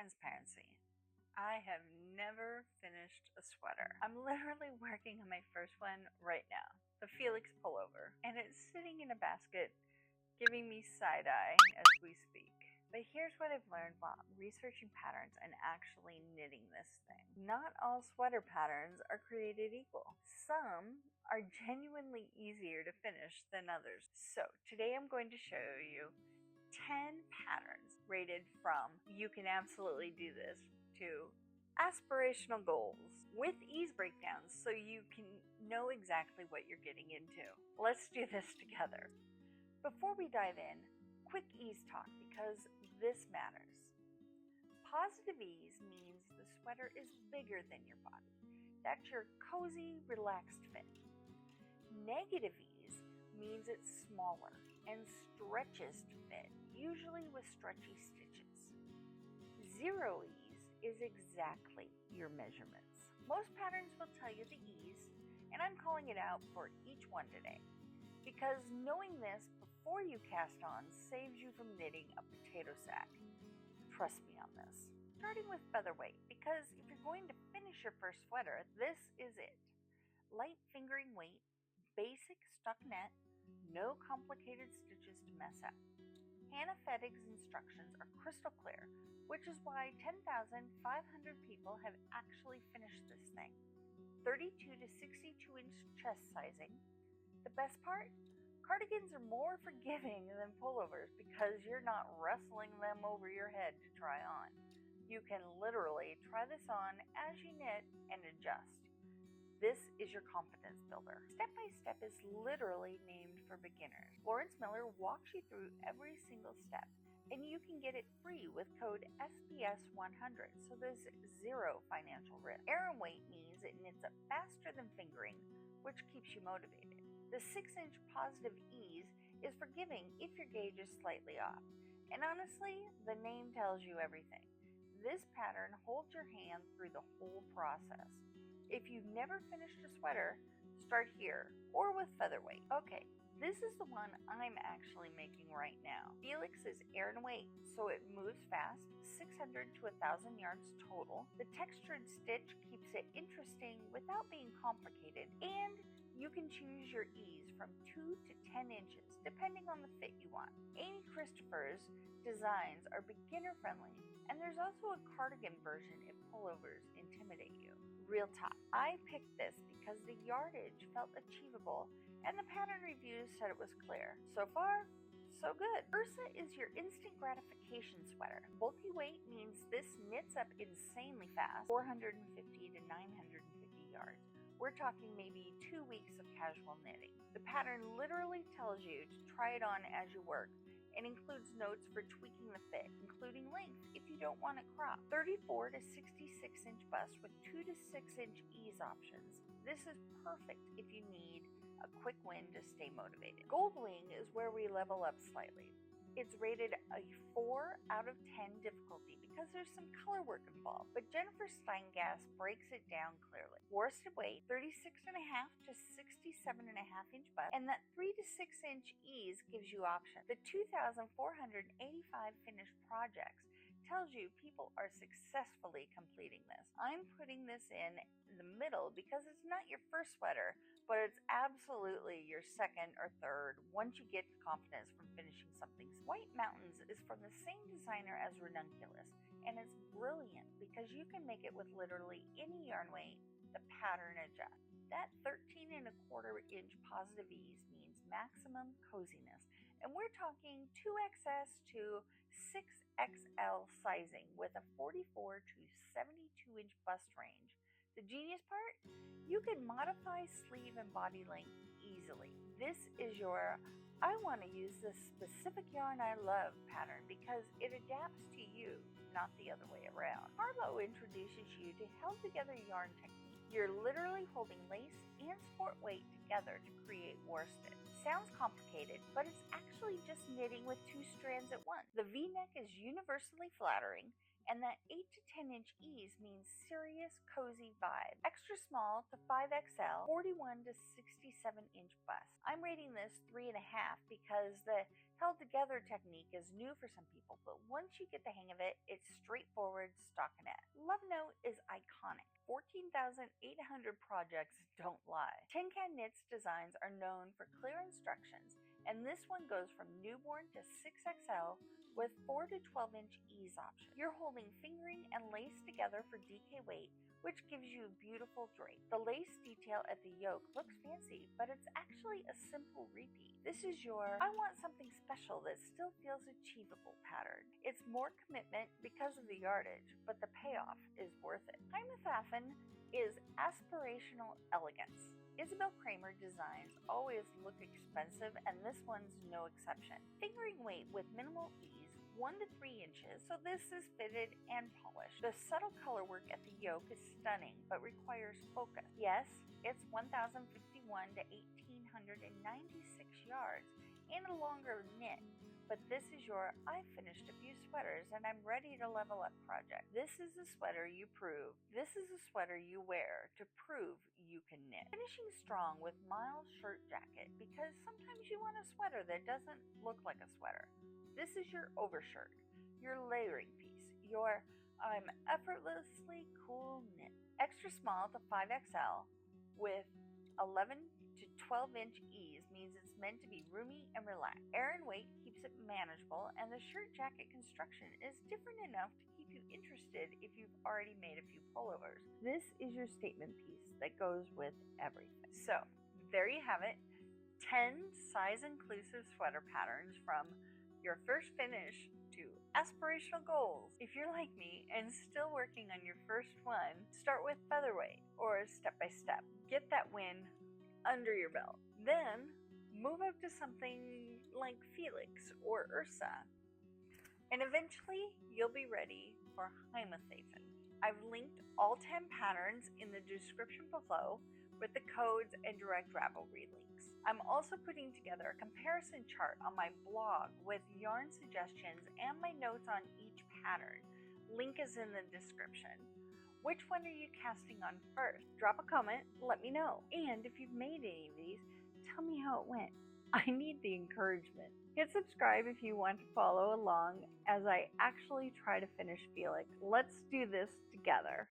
Transparency. I have never finished a sweater. I'm literally working on my first one right now, the Felix pullover, and it's sitting in a basket giving me side-eye as we speak. But here's what I've learned while researching patterns and actually knitting this thing. Not all sweater patterns are created equal. Some are genuinely easier to finish than others. So today I'm going to show you 10 patterns rated from "you can absolutely do this" to aspirational goals with ease breakdowns so you can know exactly what you're getting into. Let's do this together. Before we dive in, quick ease talk because this matters. Positive ease means the sweater is bigger than your body. That's your cozy, relaxed fit. Negative ease means it's smaller and stretches to fit, usually with stretchy stitches. Zero ease is exactly your measurements. Most patterns will tell you the ease, and I'm calling it out for each one today, because knowing this before you cast on saves you from knitting a potato sack. Trust me on this. Starting with featherweight, because if you're going to finish your first sweater, this is it. Light fingering weight, basic stuck net, no complicated stitches to mess up. Hannah Fettig's instructions are crystal clear, which is why 10,500 people have actually finished this thing. 32 to 62 inch chest sizing. The best part? Cardigans are more forgiving than pullovers because you're not wrestling them over your head to try on. You can literally try this on as you knit and adjust. This is your confidence builder. Step by Step is literally named for beginners. Florence Miller walks you through every single step, and you can get it free with code SBS100, so there's zero financial risk. Aran weight means it knits up faster than fingering, which keeps you motivated. The 6-inch positive ease is forgiving if your gauge is slightly off. And honestly, the name tells you everything. This pattern holds your hand through the whole process. If you've never finished a sweater, start here or with featherweight. Okay, this is the one I'm actually making right now. Felix is Aran weight, so it moves fast, 600 to 1,000 yards total. The textured stitch keeps it interesting without being complicated, and you can choose your ease from 2 to 10 inches, depending on the fit you want. Amy Christopher's designs are beginner friendly, and there's also a cardigan version if pullovers intimidate you. Real talk, I picked this because the yardage felt achievable, and the pattern reviews said it was clear. So far, so good. Ursa is your instant gratification sweater. Bulky weight means this knits up insanely fast, 450 to 950 yards. We're talking maybe 2 weeks of casual knitting. The pattern literally tells you to try it on as you work and includes notes for tweaking the fit, including length if you don't want it cropped. 34 to 66 inch bust with 2 to 6 inch ease options. This is perfect if you need a quick win to stay motivated. Goldwing is where we level up slightly. It's rated a 4 out of 10 difficulty because there's some color work involved, but Jennifer Steingast breaks it down clearly. Worsted weight, 36.5 to 67.5 inch bust, and that 3 to 6 inch ease gives you options. The 2,485 finished projects tells you people are successfully completing this. I'm putting this in the middle because it's not your first sweater, but it's absolutely your second or third once you get confidence from finishing something. White Mountains is from the same designer as Ranunculus, and it's brilliant because you can make it with literally any yarn weight. The pattern adjusts. That 13.25 inch positive ease means maximum coziness, and we're talking 2XS to 6XL sizing with a 44 to 72 inch bust range. The genius part? You can modify sleeve and body length easily. This is your "I want to use this specific yarn I love" pattern because it adapts to you, not the other way around. Harlow introduces you to held together yarn technique. You're literally holding lace and sport weight together to create worsted. Sounds complicated, but it's actually just knitting with 2 strands at once. The V-neck is universally flattering, and that 8 to 10 inch ease means serious, cozy vibe. Extra small to 5XL, 41 to 67 inch bust. I'm rating this 3.5 because the held together technique is new for some people, but once you get the hang of it, it's straightforward embroidered stockinette. Love Note is iconic. 14,800 projects don't lie. Tin Can Knits designs are known for clear instructions, and this one goes from newborn to 6XL with 4 to 12-inch ease option. You're holding fingering and lace together for DK weight, which gives you a beautiful drape. The lace detail at the yoke looks fancy, but it's actually a simple repeat. This is your I want something special that still feels achievable pattern. It's more commitment because of the yardage, but the payoff is worth it. Heimathafen is aspirational elegance. Isabel Kramer designs always look expensive, and this one's no exception. Fingering weight with minimal ease, 1 to 3 inches, so this is fitted and polished. The subtle color work at the yoke is stunning, but requires focus. Yes, it's 1,051 to 1,896 yards and a longer knit, but this is your I finished a few sweaters and I'm ready to level up project. This is a sweater you prove. This is a sweater you wear to prove you can knit. Finishing strong with mild shirt jacket, because sometimes you want a sweater that doesn't look like a sweater. This is your overshirt, your layering piece, your I'm effortlessly cool knit. Extra small to 5XL with 11 to 12-inch ease means it's meant to be roomy and relaxed. Air and weight keeps it manageable, and the shirt jacket construction is different enough to keep you interested if you've already made a few pullovers. This is your statement piece that goes with everything. So there you have it, 10 size-inclusive sweater patterns from your first finish to aspirational goals. If you're like me and still working on your first one, start with featherweight or step by step. Get that win under your belt. Then move up to something like Felix or Ursa. And eventually you'll be ready for Heimathafen. I've linked all 10 patterns in the description below with the codes and direct Ravelry links. I'm also putting together a comparison chart on my blog with yarn suggestions and my notes on each pattern. Link is in the description. Which one are you casting on first? Drop a comment, let me know. And if you've made any of these, tell me how it went. I need the encouragement. Hit subscribe if you want to follow along as I actually try to finish Felix. Let's do this together.